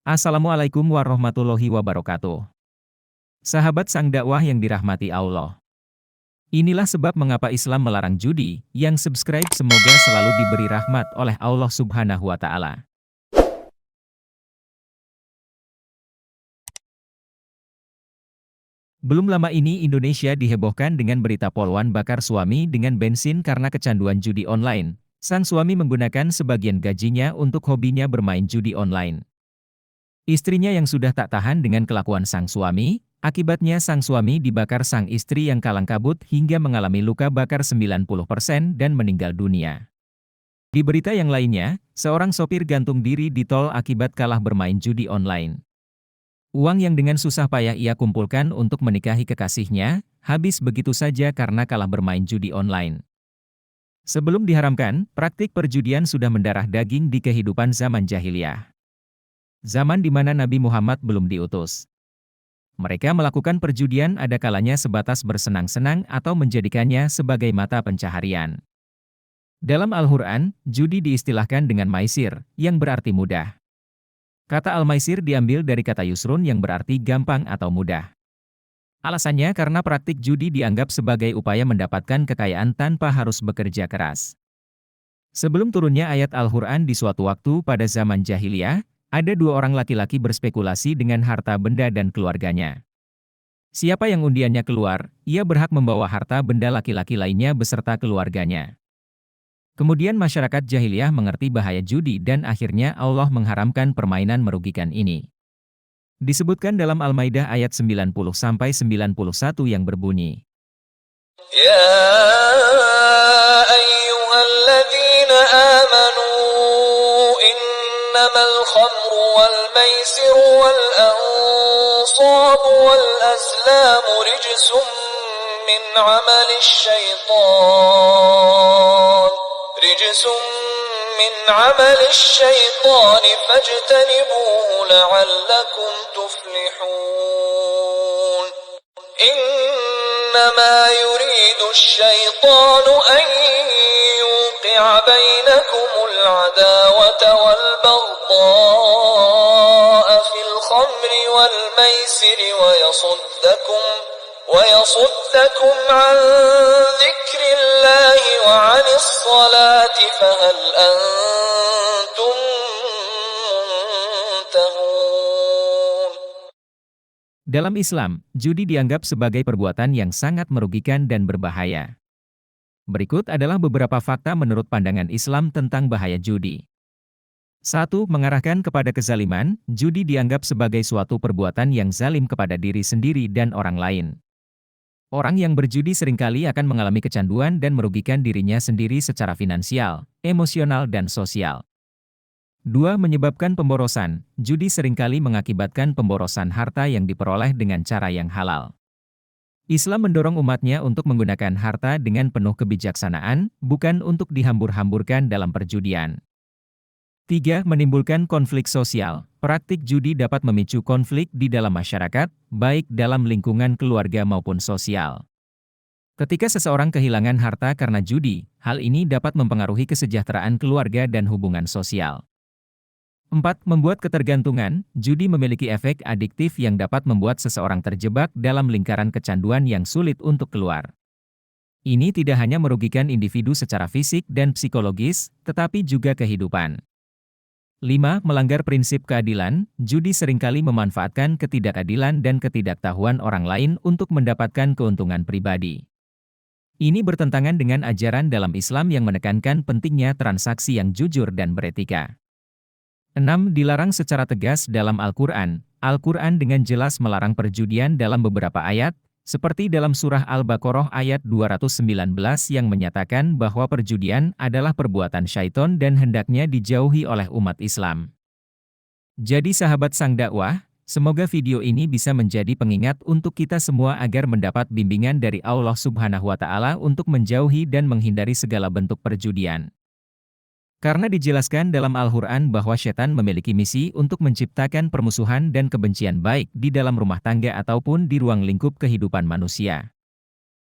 Assalamualaikum warahmatullahi wabarakatuh. Sahabat sang dakwah yang dirahmati Allah. Inilah sebab mengapa Islam melarang judi. Yang subscribe semoga selalu diberi rahmat oleh Allah Subhanahu wa Ta'ala. Belum lama ini Indonesia dihebohkan dengan berita poluan bakar suami dengan bensin karena kecanduan judi online. Sang suami menggunakan sebagian gajinya untuk hobinya bermain judi online. Istrinya yang sudah tak tahan dengan kelakuan sang suami, akibatnya sang suami dibakar sang istri yang kalang kabut hingga mengalami luka bakar 90% dan meninggal dunia. Di berita yang lainnya, seorang sopir gantung diri di tol akibat kalah bermain judi online. Uang yang dengan susah payah ia kumpulkan untuk menikahi kekasihnya, habis begitu saja karena kalah bermain judi online. Sebelum diharamkan, praktik perjudian sudah mendarah daging di kehidupan zaman jahiliyah. Zaman di mana Nabi Muhammad belum diutus. Mereka melakukan perjudian ada kalanya sebatas bersenang-senang atau menjadikannya sebagai mata pencaharian. Dalam Al-Quran, judi diistilahkan dengan maisir, yang berarti mudah. Kata al-maisir diambil dari kata yusrun yang berarti gampang atau mudah. Alasannya karena praktik judi dianggap sebagai upaya mendapatkan kekayaan tanpa harus bekerja keras. Sebelum turunnya ayat Al-Quran di suatu waktu pada zaman jahiliyah, ada dua orang laki-laki berspekulasi dengan harta benda dan keluarganya. Siapa yang undiannya keluar, ia berhak membawa harta benda laki-laki lainnya beserta keluarganya. Kemudian masyarakat jahiliyah mengerti bahaya judi dan akhirnya Allah mengharamkan permainan merugikan ini. Disebutkan dalam Al-Maidah ayat 90-91 yang berbunyi, Ya ayyuhalladzina amanu innamal khamru wal maisiru wal ansabu wal azlamu rijsum min amalis syaitan fajtanibuhu la'allakum tuflihun. إنما يريد الشيطان أن يوقع بينكم العداوة والبغضاء في الخمر والميسر ويصدكم عن ذكر الله وعن الصلاة فهل أنتم منتهون. dalam Islam, judi dianggap sebagai perbuatan yang sangat merugikan dan berbahaya. Berikut adalah beberapa fakta menurut pandangan Islam tentang bahaya judi. 1. Mengarahkan kepada kezaliman, judi dianggap sebagai suatu perbuatan yang zalim kepada diri sendiri dan orang lain. Orang yang berjudi seringkali akan mengalami kecanduan dan merugikan dirinya sendiri secara finansial, emosional dan sosial. 2. Menyebabkan pemborosan, judi seringkali mengakibatkan pemborosan harta yang diperoleh dengan cara yang halal. Islam mendorong umatnya untuk menggunakan harta dengan penuh kebijaksanaan, bukan untuk dihambur-hamburkan dalam perjudian. 3. Menimbulkan konflik sosial, praktik judi dapat memicu konflik di dalam masyarakat, baik dalam lingkungan keluarga maupun sosial. Ketika seseorang kehilangan harta karena judi, hal ini dapat mempengaruhi kesejahteraan keluarga dan hubungan sosial. 4. Membuat ketergantungan, judi memiliki efek adiktif yang dapat membuat seseorang terjebak dalam lingkaran kecanduan yang sulit untuk keluar. Ini tidak hanya merugikan individu secara fisik dan psikologis, tetapi juga kehidupan. 5. Melanggar prinsip keadilan, judi seringkali memanfaatkan ketidakadilan dan ketidaktahuan orang lain untuk mendapatkan keuntungan pribadi. Ini bertentangan dengan ajaran dalam Islam yang menekankan pentingnya transaksi yang jujur dan beretika. 6. Dilarang secara tegas dalam Al-Quran. Al-Quran dengan jelas melarang perjudian dalam beberapa ayat, seperti dalam surah Al-Baqarah ayat 219 yang menyatakan bahwa perjudian adalah perbuatan syaiton dan hendaknya dijauhi oleh umat Islam. Jadi sahabat sang dakwah, semoga video ini bisa menjadi pengingat untuk kita semua agar mendapat bimbingan dari Allah Subhanahu wa Ta'ala untuk menjauhi dan menghindari segala bentuk perjudian. Karena dijelaskan dalam Al-Quran bahwa setan memiliki misi untuk menciptakan permusuhan dan kebencian baik di dalam rumah tangga ataupun di ruang lingkup kehidupan manusia.